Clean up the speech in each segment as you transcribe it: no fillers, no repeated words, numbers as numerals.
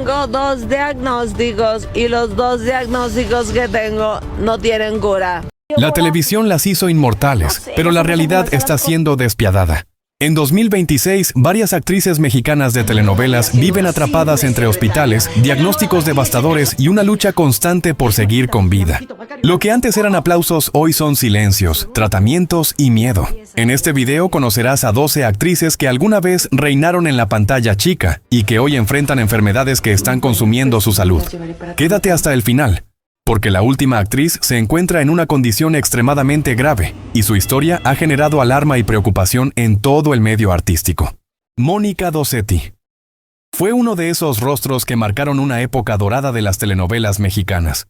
tengo 2 diagnósticos y los 2 diagnósticos que tengo no tienen cura. La televisión las hizo inmortales, pero la realidad está siendo despiadada. En 2026, varias actrices mexicanas de telenovelas viven atrapadas entre hospitales, diagnósticos devastadores y una lucha constante por seguir con vida. Lo que antes eran aplausos hoy son silencios, tratamientos y miedo. En este video conocerás a 12 actrices que alguna vez reinaron en la pantalla chica y que hoy enfrentan enfermedades que están consumiendo su salud. Quédate hasta el final, porque la última actriz se encuentra en una condición extremadamente grave y su historia ha generado alarma y preocupación en todo el medio artístico. Mónica Dossetti. Fue uno de esos rostros que marcaron una época dorada de las telenovelas mexicanas.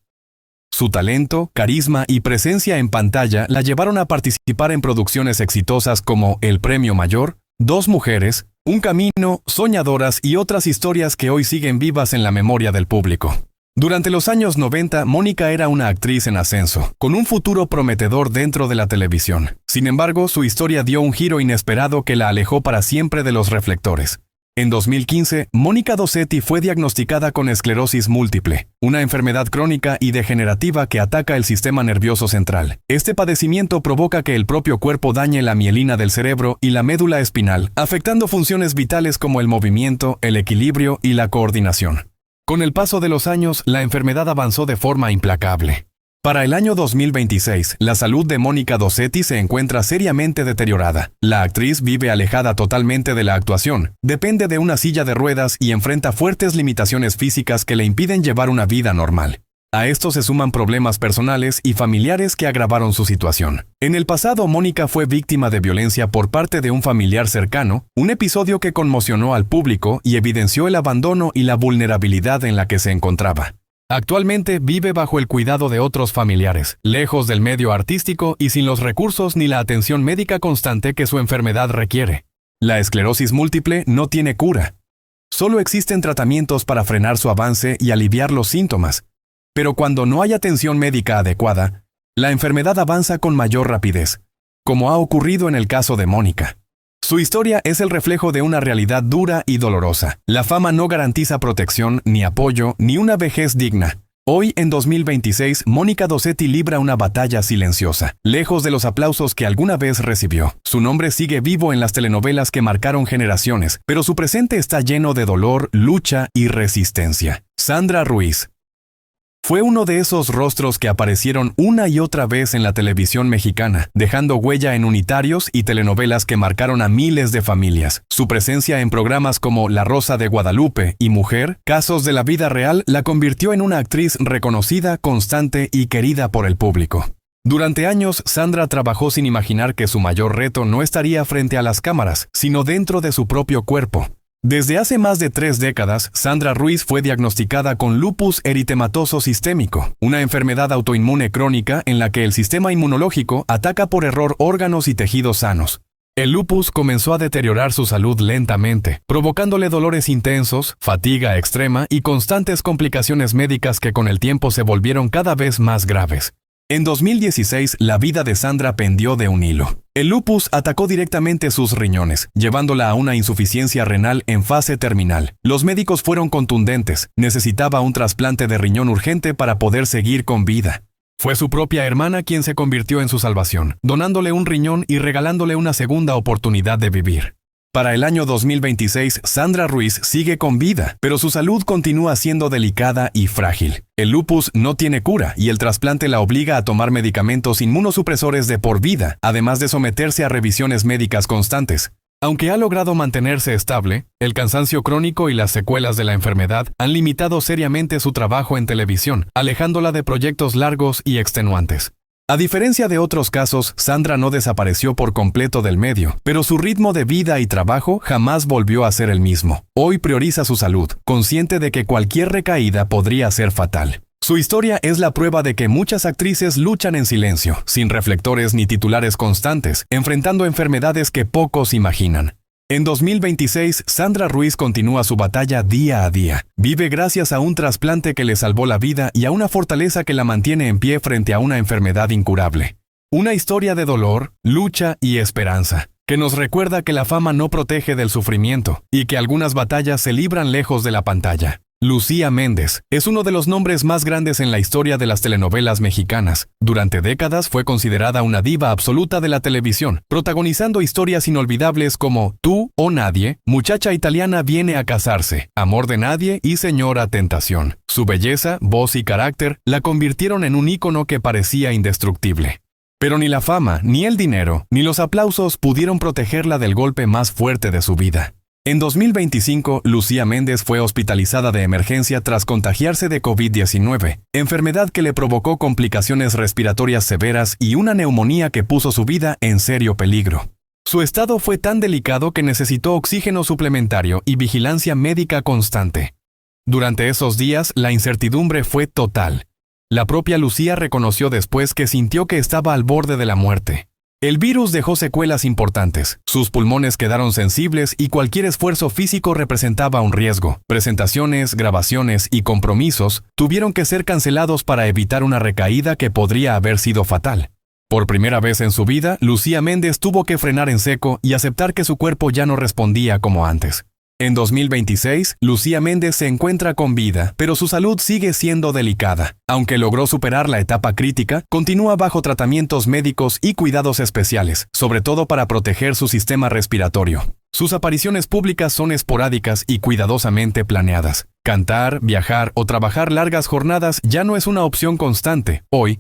Su talento, carisma y presencia en pantalla la llevaron a participar en producciones exitosas como El Premio Mayor, Dos Mujeres, Un Camino, Soñadoras y otras historias que hoy siguen vivas en la memoria del público. Durante los años 90, Mónica era una actriz en ascenso, con un futuro prometedor dentro de la televisión. Sin embargo, su historia dio un giro inesperado que la alejó para siempre de los reflectores. En 2015, Mónica Dossetti fue diagnosticada con esclerosis múltiple, una enfermedad crónica y degenerativa que ataca el sistema nervioso central. Este padecimiento provoca que el propio cuerpo dañe la mielina del cerebro y la médula espinal, afectando funciones vitales como el movimiento, el equilibrio y la coordinación. Con el paso de los años, la enfermedad avanzó de forma implacable. Para el año 2026, la salud de Mónica Dossetti se encuentra seriamente deteriorada. La actriz vive alejada totalmente de la actuación, depende de una silla de ruedas y enfrenta fuertes limitaciones físicas que le impiden llevar una vida normal. A esto se suman problemas personales y familiares que agravaron su situación. En el pasado, Mónica fue víctima de violencia por parte de un familiar cercano, un episodio que conmocionó al público y evidenció el abandono y la vulnerabilidad en la que se encontraba. Actualmente vive bajo el cuidado de otros familiares, lejos del medio artístico y sin los recursos ni la atención médica constante que su enfermedad requiere. La esclerosis múltiple no tiene cura. Solo existen tratamientos para frenar su avance y aliviar los síntomas. Pero cuando no hay atención médica adecuada, la enfermedad avanza con mayor rapidez, como ha ocurrido en el caso de Mónica. Su historia es el reflejo de una realidad dura y dolorosa. La fama no garantiza protección, ni apoyo, ni una vejez digna. Hoy, en 2026, Mónica Dossetti libra una batalla silenciosa, lejos de los aplausos que alguna vez recibió. Su nombre sigue vivo en las telenovelas que marcaron generaciones, pero su presente está lleno de dolor, lucha y resistencia. Sandra Ruiz. Fue uno de esos rostros que aparecieron una y otra vez en la televisión mexicana, dejando huella en unitarios y telenovelas que marcaron a miles de familias. Su presencia en programas como La Rosa de Guadalupe y Mujer, Casos de la Vida Real, la convirtió en una actriz reconocida, constante y querida por el público. Durante años, Sandra trabajó sin imaginar que su mayor reto no estaría frente a las cámaras, sino dentro de su propio cuerpo. Desde hace más de 3 décadas, Sandra Ruiz fue diagnosticada con lupus eritematoso sistémico, una enfermedad autoinmune crónica en la que el sistema inmunológico ataca por error órganos y tejidos sanos. El lupus comenzó a deteriorar su salud lentamente, provocándole dolores intensos, fatiga extrema y constantes complicaciones médicas que con el tiempo se volvieron cada vez más graves. En 2016, la vida de Sandra pendió de un hilo. El lupus atacó directamente sus riñones, llevándola a una insuficiencia renal en fase terminal. Los médicos fueron contundentes, necesitaba un trasplante de riñón urgente para poder seguir con vida. Fue su propia hermana quien se convirtió en su salvación, donándole un riñón y regalándole una segunda oportunidad de vivir. Para el año 2026, Sandra Ruiz sigue con vida, pero su salud continúa siendo delicada y frágil. El lupus no tiene cura y el trasplante la obliga a tomar medicamentos inmunosupresores de por vida, además de someterse a revisiones médicas constantes. Aunque ha logrado mantenerse estable, el cansancio crónico y las secuelas de la enfermedad han limitado seriamente su trabajo en televisión, alejándola de proyectos largos y extenuantes. A diferencia de otros casos, Sandra no desapareció por completo del medio, pero su ritmo de vida y trabajo jamás volvió a ser el mismo. Hoy prioriza su salud, consciente de que cualquier recaída podría ser fatal. Su historia es la prueba de que muchas actrices luchan en silencio, sin reflectores ni titulares constantes, enfrentando enfermedades que pocos imaginan. En 2026, Sandra Ruiz continúa su batalla día a día. Vive gracias a un trasplante que le salvó la vida y a una fortaleza que la mantiene en pie frente a una enfermedad incurable. Una historia de dolor, lucha y esperanza, que nos recuerda que la fama no protege del sufrimiento y que algunas batallas se libran lejos de la pantalla. Lucía Méndez es uno de los nombres más grandes en la historia de las telenovelas mexicanas. Durante décadas fue considerada una diva absoluta de la televisión, protagonizando historias inolvidables como Tú o Nadie, Muchacha italiana viene a casarse, Amor de nadie y Señora Tentación. Su belleza, voz y carácter la convirtieron en un ícono que parecía indestructible. Pero ni la fama, ni el dinero, ni los aplausos pudieron protegerla del golpe más fuerte de su vida. En 2025, Lucía Méndez fue hospitalizada de emergencia tras contagiarse de COVID-19, enfermedad que le provocó complicaciones respiratorias severas y una neumonía que puso su vida en serio peligro. Su estado fue tan delicado que necesitó oxígeno suplementario y vigilancia médica constante. Durante esos días, la incertidumbre fue total. La propia Lucía reconoció después que sintió que estaba al borde de la muerte. El virus dejó secuelas importantes, sus pulmones quedaron sensibles y cualquier esfuerzo físico representaba un riesgo. Presentaciones, grabaciones y compromisos tuvieron que ser cancelados para evitar una recaída que podría haber sido fatal. Por primera vez en su vida, Lucía Méndez tuvo que frenar en seco y aceptar que su cuerpo ya no respondía como antes. En 2026, Lucía Méndez se encuentra con vida, pero su salud sigue siendo delicada. Aunque logró superar la etapa crítica, continúa bajo tratamientos médicos y cuidados especiales, sobre todo para proteger su sistema respiratorio. Sus apariciones públicas son esporádicas y cuidadosamente planeadas. Cantar, viajar o trabajar largas jornadas ya no es una opción constante. Hoy,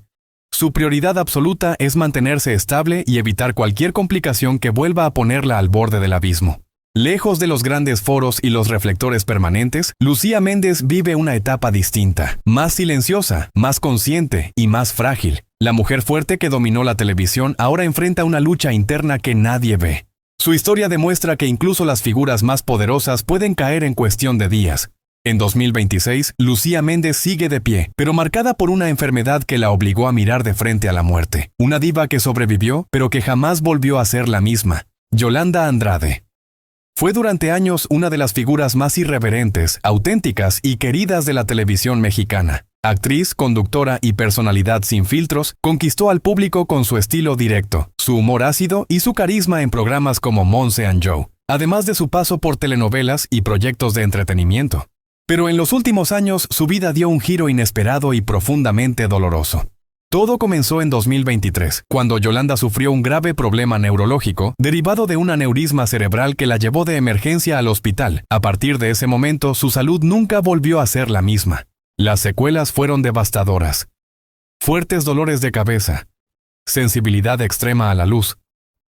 su prioridad absoluta es mantenerse estable y evitar cualquier complicación que vuelva a ponerla al borde del abismo. Lejos de los grandes foros y los reflectores permanentes, Lucía Méndez vive una etapa distinta, más silenciosa, más consciente y más frágil. La mujer fuerte que dominó la televisión ahora enfrenta una lucha interna que nadie ve. Su historia demuestra que incluso las figuras más poderosas pueden caer en cuestión de días. En 2026, Lucía Méndez sigue de pie, pero marcada por una enfermedad que la obligó a mirar de frente a la muerte. Una diva que sobrevivió, pero que jamás volvió a ser la misma. Yolanda Andrade. Fue durante años una de las figuras más irreverentes, auténticas y queridas de la televisión mexicana. Actriz, conductora y personalidad sin filtros, conquistó al público con su estilo directo, su humor ácido y su carisma en programas como Monse and Joe, además de su paso por telenovelas y proyectos de entretenimiento. Pero en los últimos años su vida dio un giro inesperado y profundamente doloroso. Todo comenzó en 2023, cuando Yolanda sufrió un grave problema neurológico derivado de un aneurisma cerebral que la llevó de emergencia al hospital. A partir de ese momento, su salud nunca volvió a ser la misma. Las secuelas fueron devastadoras. Fuertes dolores de cabeza, sensibilidad extrema a la luz,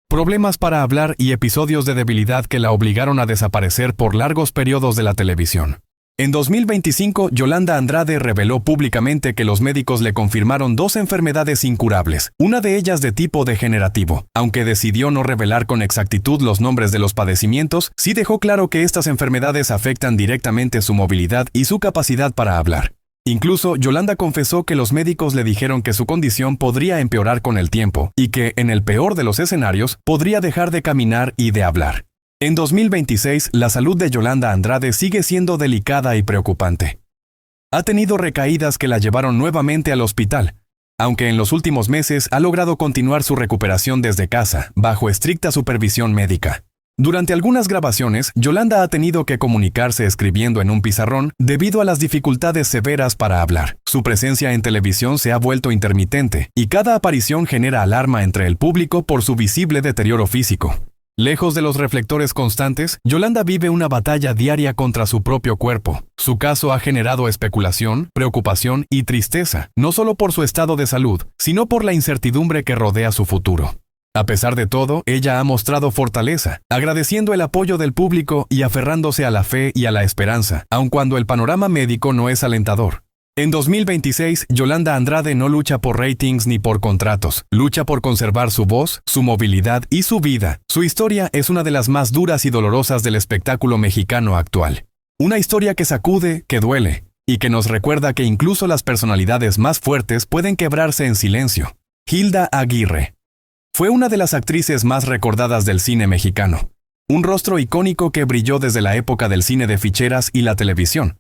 problemas para hablar y episodios de debilidad que la obligaron a desaparecer por largos periodos de la televisión. En 2025, Yolanda Andrade reveló públicamente que los médicos le confirmaron 2 enfermedades incurables, una de ellas de tipo degenerativo. Aunque decidió no revelar con exactitud los nombres de los padecimientos, sí dejó claro que estas enfermedades afectan directamente su movilidad y su capacidad para hablar. Incluso, Yolanda confesó que los médicos le dijeron que su condición podría empeorar con el tiempo y que, en el peor de los escenarios, podría dejar de caminar y de hablar. En 2026, la salud de Yolanda Andrade sigue siendo delicada y preocupante. Ha tenido recaídas que la llevaron nuevamente al hospital, aunque en los últimos meses ha logrado continuar su recuperación desde casa, bajo estricta supervisión médica. Durante algunas grabaciones, Yolanda ha tenido que comunicarse escribiendo en un pizarrón debido a las dificultades severas para hablar. Su presencia en televisión se ha vuelto intermitente, y cada aparición genera alarma entre el público por su visible deterioro físico. Lejos de los reflectores constantes, Yolanda vive una batalla diaria contra su propio cuerpo. Su caso ha generado especulación, preocupación y tristeza, no solo por su estado de salud, sino por la incertidumbre que rodea su futuro. A pesar de todo, ella ha mostrado fortaleza, agradeciendo el apoyo del público y aferrándose a la fe y a la esperanza, aun cuando el panorama médico no es alentador. En 2026, Yolanda Andrade no lucha por ratings ni por contratos. Lucha por conservar su voz, su movilidad y su vida. Su historia es una de las más duras y dolorosas del espectáculo mexicano actual. Una historia que sacude, que duele, y que nos recuerda que incluso las personalidades más fuertes pueden quebrarse en silencio. Hilda Aguirre. Fue una de las actrices más recordadas del cine mexicano. Un rostro icónico que brilló desde la época del cine de ficheras y la televisión,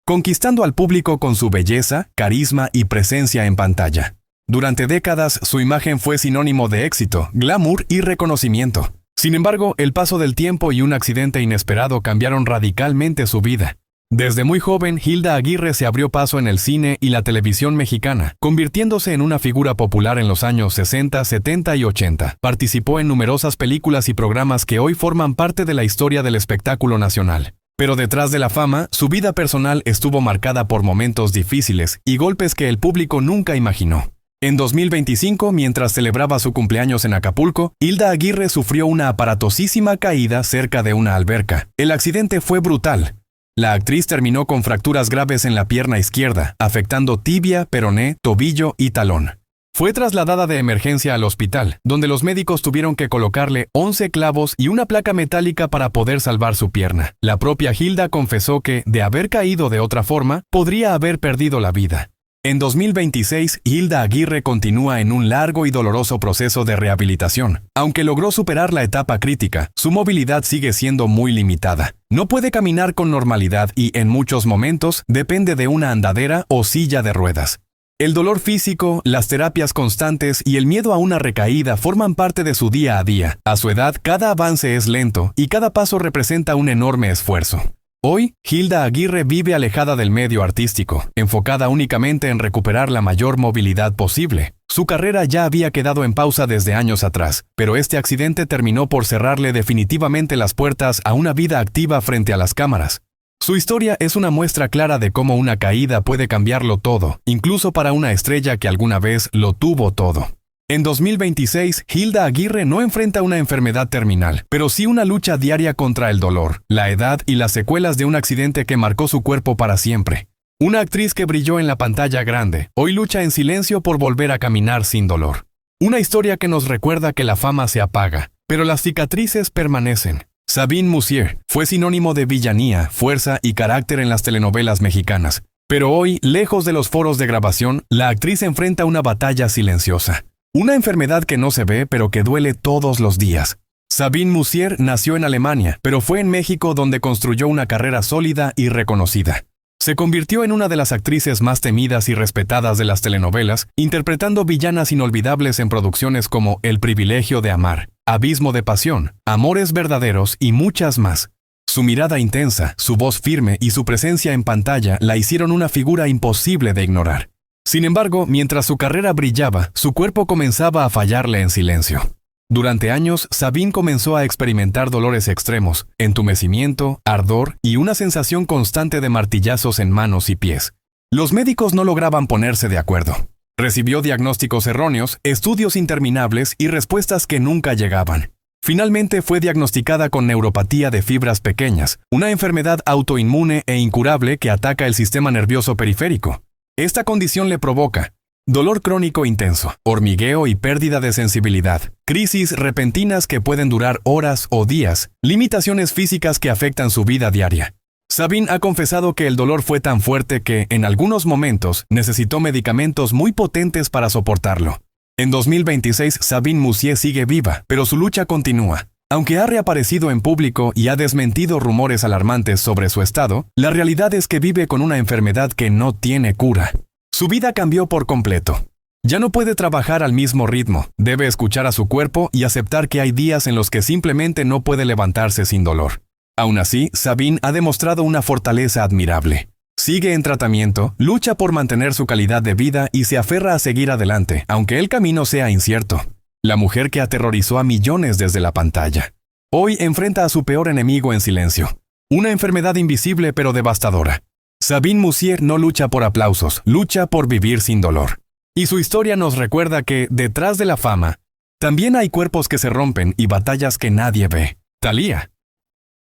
conquistando al público con su belleza, carisma y presencia en pantalla. Durante décadas, su imagen fue sinónimo de éxito, glamour y reconocimiento. Sin embargo, el paso del tiempo y un accidente inesperado cambiaron radicalmente su vida. Desde muy joven, Hilda Aguirre se abrió paso en el cine y la televisión mexicana, convirtiéndose en una figura popular en los años 60, 70 y 80. Participó en numerosas películas y programas que hoy forman parte de la historia del espectáculo nacional. Pero detrás de la fama, su vida personal estuvo marcada por momentos difíciles y golpes que el público nunca imaginó. En 2025, mientras celebraba su cumpleaños en Acapulco, Hilda Aguirre sufrió una aparatosísima caída cerca de una alberca. El accidente fue brutal. La actriz terminó con fracturas graves en la pierna izquierda, afectando tibia, peroné, tobillo y talón. Fue trasladada de emergencia al hospital, donde los médicos tuvieron que colocarle 11 clavos y una placa metálica para poder salvar su pierna. La propia Hilda confesó que, de haber caído de otra forma, podría haber perdido la vida. En 2026, Hilda Aguirre continúa en un largo y doloroso proceso de rehabilitación. Aunque logró superar la etapa crítica, su movilidad sigue siendo muy limitada. No puede caminar con normalidad y, en muchos momentos, depende de una andadera o silla de ruedas. El dolor físico, las terapias constantes y el miedo a una recaída forman parte de su día a día. A su edad, cada avance es lento y cada paso representa un enorme esfuerzo. Hoy, Hilda Aguirre vive alejada del medio artístico, enfocada únicamente en recuperar la mayor movilidad posible. Su carrera ya había quedado en pausa desde años atrás, pero este accidente terminó por cerrarle definitivamente las puertas a una vida activa frente a las cámaras. Su historia es una muestra clara de cómo una caída puede cambiarlo todo, incluso para una estrella que alguna vez lo tuvo todo. En 2026, Hilda Aguirre no enfrenta una enfermedad terminal, pero sí una lucha diaria contra el dolor, la edad y las secuelas de un accidente que marcó su cuerpo para siempre. Una actriz que brilló en la pantalla grande, hoy lucha en silencio por volver a caminar sin dolor. Una historia que nos recuerda que la fama se apaga, pero las cicatrices permanecen. Sabine Moussier fue sinónimo de villanía, fuerza y carácter en las telenovelas mexicanas. Pero hoy, lejos de los foros de grabación, la actriz enfrenta una batalla silenciosa. Una enfermedad que no se ve, pero que duele todos los días. Sabine Moussier nació en Alemania, pero fue en México donde construyó una carrera sólida y reconocida. Se convirtió en una de las actrices más temidas y respetadas de las telenovelas, interpretando villanas inolvidables en producciones como El privilegio de amar, Abismo de pasión, Amores verdaderos y muchas más. Su mirada intensa, su voz firme y su presencia en pantalla la hicieron una figura imposible de ignorar. Sin embargo, mientras su carrera brillaba, su cuerpo comenzaba a fallarle en silencio. Durante años, Sabine comenzó a experimentar dolores extremos, entumecimiento, ardor y una sensación constante de martillazos en manos y pies. Los médicos no lograban ponerse de acuerdo. Recibió diagnósticos erróneos, estudios interminables y respuestas que nunca llegaban. Finalmente fue diagnosticada con neuropatía de fibras pequeñas, una enfermedad autoinmune e incurable que ataca el sistema nervioso periférico. Esta condición le provoca dolor crónico intenso, hormigueo y pérdida de sensibilidad, crisis repentinas que pueden durar horas o días, limitaciones físicas que afectan su vida diaria. Sabine ha confesado que el dolor fue tan fuerte que, en algunos momentos, necesitó medicamentos muy potentes para soportarlo. En 2026, Sabine Moussier sigue viva, pero su lucha continúa. Aunque ha reaparecido en público y ha desmentido rumores alarmantes sobre su estado, la realidad es que vive con una enfermedad que no tiene cura. Su vida cambió por completo. Ya no puede trabajar al mismo ritmo, debe escuchar a su cuerpo y aceptar que hay días en los que simplemente no puede levantarse sin dolor. Aún así, Sabine ha demostrado una fortaleza admirable. Sigue en tratamiento, lucha por mantener su calidad de vida y se aferra a seguir adelante, aunque el camino sea incierto. La mujer que aterrorizó a millones desde la pantalla. Hoy enfrenta a su peor enemigo en silencio. Una enfermedad invisible pero devastadora. Sabine Moussier no lucha por aplausos, lucha por vivir sin dolor. Y su historia nos recuerda que, detrás de la fama, también hay cuerpos que se rompen y batallas que nadie ve. Thalía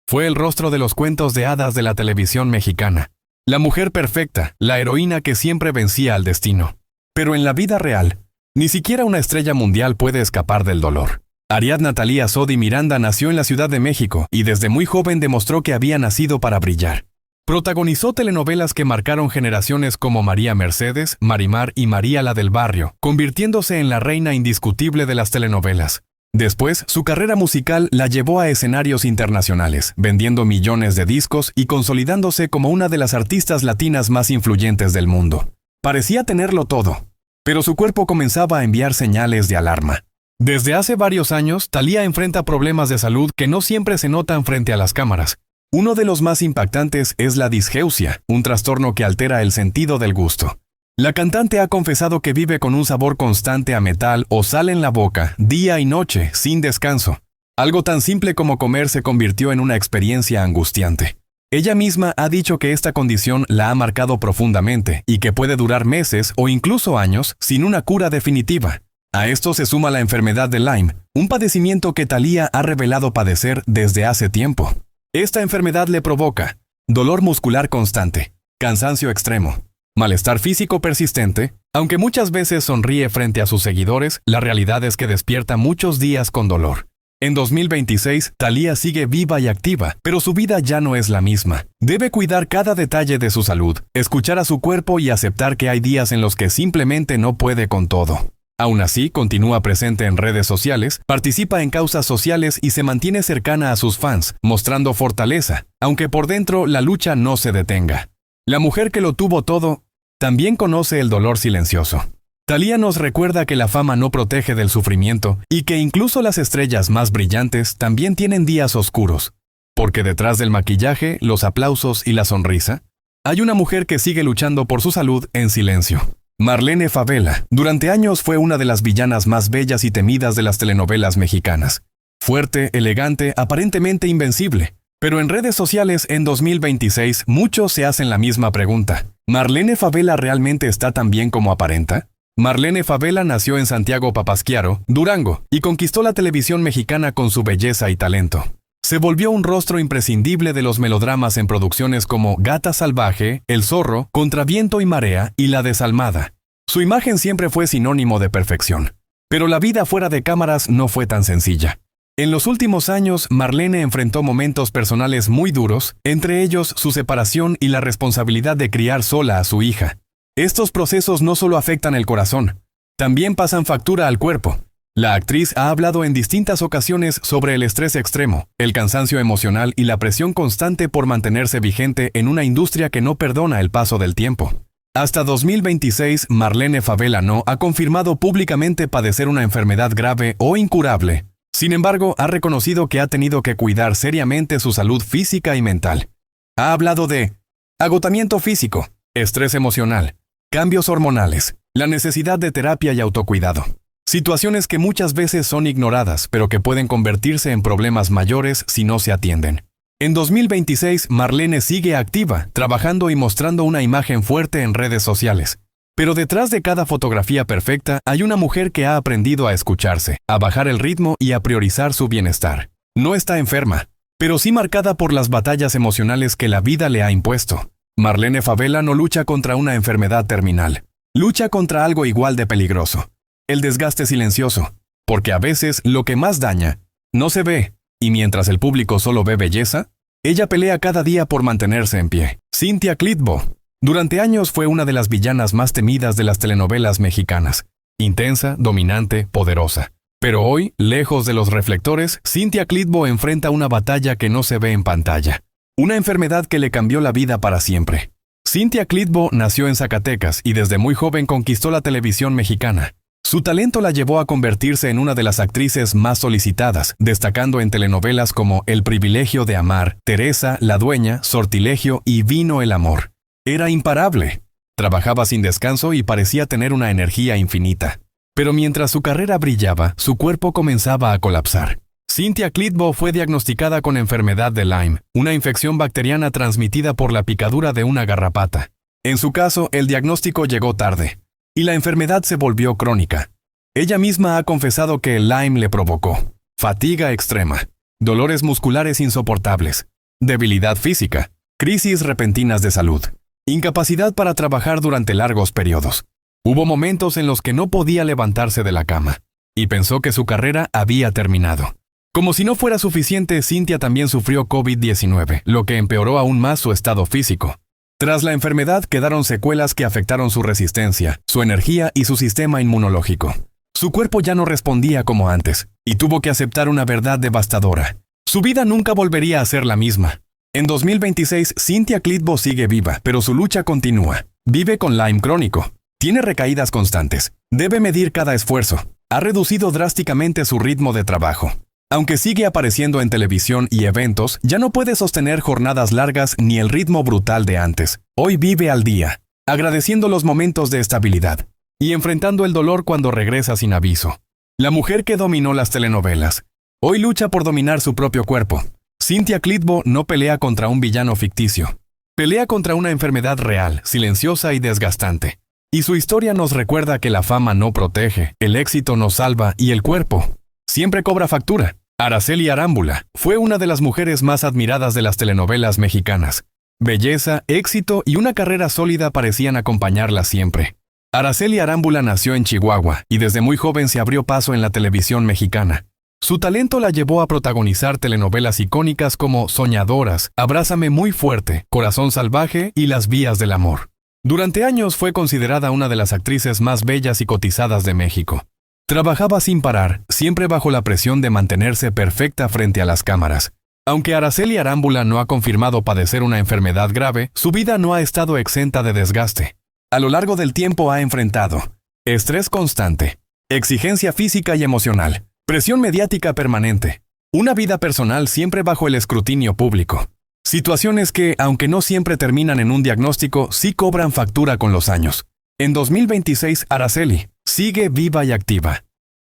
fue el rostro de los cuentos de hadas de la televisión mexicana. La mujer perfecta, la heroína que siempre vencía al destino. Pero en la vida real, ni siquiera una estrella mundial puede escapar del dolor. Ariadna Thalía Sodi Miranda nació en la Ciudad de México y desde muy joven demostró que había nacido para brillar. Protagonizó telenovelas que marcaron generaciones como María Mercedes, Marimar y María la del Barrio, convirtiéndose en la reina indiscutible de las telenovelas. Después, su carrera musical la llevó a escenarios internacionales, vendiendo millones de discos y consolidándose como una de las artistas latinas más influyentes del mundo. Parecía tenerlo todo, pero su cuerpo comenzaba a enviar señales de alarma. Desde hace varios años, Thalía enfrenta problemas de salud que no siempre se notan frente a las cámaras. Uno de los más impactantes es la disgeusia, un trastorno que altera el sentido del gusto. La cantante ha confesado que vive con un sabor constante a metal o sal en la boca, día y noche, sin descanso. Algo tan simple como comer se convirtió en una experiencia angustiante. Ella misma ha dicho que esta condición la ha marcado profundamente y que puede durar meses o incluso años sin una cura definitiva. A esto se suma la enfermedad de Lyme, un padecimiento que Thalía ha revelado padecer desde hace tiempo. Esta enfermedad le provoca dolor muscular constante, cansancio extremo, malestar físico persistente. Aunque muchas veces sonríe frente a sus seguidores, la realidad es que despierta muchos días con dolor. En 2026, Thalía sigue viva y activa, pero su vida ya no es la misma. Debe cuidar cada detalle de su salud, escuchar a su cuerpo y aceptar que hay días en los que simplemente no puede con todo. Aún así, continúa presente en redes sociales, participa en causas sociales y se mantiene cercana a sus fans, mostrando fortaleza, aunque por dentro la lucha no se detenga. La mujer que lo tuvo todo, también conoce el dolor silencioso. Thalía nos recuerda que la fama no protege del sufrimiento y que incluso las estrellas más brillantes también tienen días oscuros. Porque detrás del maquillaje, los aplausos y la sonrisa, hay una mujer que sigue luchando por su salud en silencio. Marlene Favela, durante años fue una de las villanas más bellas y temidas de las telenovelas mexicanas. Fuerte, elegante, aparentemente invencible. Pero en redes sociales en 2026 muchos se hacen la misma pregunta. ¿Marlene Favela realmente está tan bien como aparenta? Marlene Favela nació en Santiago Papasquiaro, Durango, y conquistó la televisión mexicana con su belleza y talento. Se volvió un rostro imprescindible de los melodramas en producciones como Gata Salvaje, El Zorro, Contra Viento y Marea y La Desalmada. Su imagen siempre fue sinónimo de perfección. Pero la vida fuera de cámaras no fue tan sencilla. En los últimos años, Marlene enfrentó momentos personales muy duros, entre ellos su separación y la responsabilidad de criar sola a su hija. Estos procesos no solo afectan el corazón, también pasan factura al cuerpo. La actriz ha hablado en distintas ocasiones sobre el estrés extremo, el cansancio emocional y la presión constante por mantenerse vigente en una industria que no perdona el paso del tiempo. Hasta 2026, Marlene Favela no ha confirmado públicamente padecer una enfermedad grave o incurable. Sin embargo, ha reconocido que ha tenido que cuidar seriamente su salud física y mental. Ha hablado de agotamiento físico, estrés emocional, cambios hormonales, la necesidad de terapia y autocuidado. Situaciones que muchas veces son ignoradas, pero que pueden convertirse en problemas mayores si no se atienden. En 2026, Marlene sigue activa, trabajando y mostrando una imagen fuerte en redes sociales. Pero detrás de cada fotografía perfecta hay una mujer que ha aprendido a escucharse, a bajar el ritmo y a priorizar su bienestar. No está enferma, pero sí marcada por las batallas emocionales que la vida le ha impuesto. Marlene Favela no lucha contra una enfermedad terminal. Lucha contra algo igual de peligroso. El desgaste silencioso, porque a veces lo que más daña no se ve, y mientras el público solo ve belleza, ella pelea cada día por mantenerse en pie. Cynthia Clitbo. Durante años fue una de las villanas más temidas de las telenovelas mexicanas. Intensa, dominante, poderosa. Pero hoy, lejos de los reflectores, Cynthia Clitbo enfrenta una batalla que no se ve en pantalla. Una enfermedad que le cambió la vida para siempre. Cynthia Clitbo nació en Zacatecas y desde muy joven conquistó la televisión mexicana. Su talento la llevó a convertirse en una de las actrices más solicitadas, destacando en telenovelas como El privilegio de amar, Teresa, La dueña, Sortilegio y Vino el amor. Era imparable. Trabajaba sin descanso y parecía tener una energía infinita. Pero mientras su carrera brillaba, su cuerpo comenzaba a colapsar. Cynthia Clitbo fue diagnosticada con enfermedad de Lyme, una infección bacteriana transmitida por la picadura de una garrapata. En su caso, el diagnóstico llegó tarde, y la enfermedad se volvió crónica. Ella misma ha confesado que el Lyme le provocó fatiga extrema, dolores musculares insoportables, debilidad física, crisis repentinas de salud, incapacidad para trabajar durante largos periodos. Hubo momentos en los que no podía levantarse de la cama, y pensó que su carrera había terminado. Como si no fuera suficiente, Cynthia también sufrió COVID-19, lo que empeoró aún más su estado físico. Tras la enfermedad quedaron secuelas que afectaron su resistencia, su energía y su sistema inmunológico. Su cuerpo ya no respondía como antes, y tuvo que aceptar una verdad devastadora. Su vida nunca volvería a ser la misma. En 2026, Cynthia Clitbo sigue viva, pero su lucha continúa. Vive con Lyme crónico. Tiene recaídas constantes. Debe medir cada esfuerzo. Ha reducido drásticamente su ritmo de trabajo. Aunque sigue apareciendo en televisión y eventos, ya no puede sostener jornadas largas ni el ritmo brutal de antes. Hoy vive al día, agradeciendo los momentos de estabilidad y enfrentando el dolor cuando regresa sin aviso. La mujer que dominó las telenovelas, hoy lucha por dominar su propio cuerpo. Cynthia Clitbo no pelea contra un villano ficticio. Pelea contra una enfermedad real, silenciosa y desgastante. Y su historia nos recuerda que la fama no protege, el éxito no salva y el cuerpo siempre cobra factura. Araceli Arámbula fue una de las mujeres más admiradas de las telenovelas mexicanas. Belleza, éxito y una carrera sólida parecían acompañarla siempre. Araceli Arámbula nació en Chihuahua y desde muy joven se abrió paso en la televisión mexicana. Su talento la llevó a protagonizar telenovelas icónicas como Soñadoras, Abrázame muy fuerte, Corazón salvaje y Las vías del amor. Durante años fue considerada una de las actrices más bellas y cotizadas de México. Trabajaba sin parar, siempre bajo la presión de mantenerse perfecta frente a las cámaras. Aunque Araceli Arámbula no ha confirmado padecer una enfermedad grave, su vida no ha estado exenta de desgaste. A lo largo del tiempo ha enfrentado estrés constante, exigencia física y emocional, presión mediática permanente, una vida personal siempre bajo el escrutinio público. Situaciones que, aunque no siempre terminan en un diagnóstico, sí cobran factura con los años. En 2026, Araceli sigue viva y activa.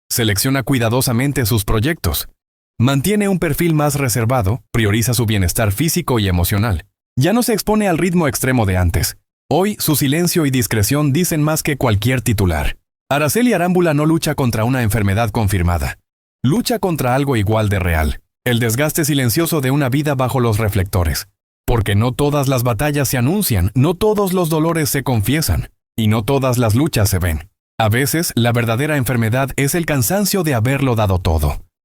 Selecciona cuidadosamente sus proyectos. Mantiene un perfil más reservado, prioriza su bienestar físico y emocional. Ya no se expone al ritmo extremo de antes. Hoy, su silencio y discreción dicen más que cualquier titular. Araceli Arámbula no lucha contra una enfermedad confirmada. Lucha contra algo igual de real. El desgaste silencioso de una vida bajo los reflectores. Porque no todas las batallas se anuncian, no todos los dolores se confiesan, y no todas las luchas se ven. A veces, la verdadera enfermedad es el cansancio de haberlo dado todo.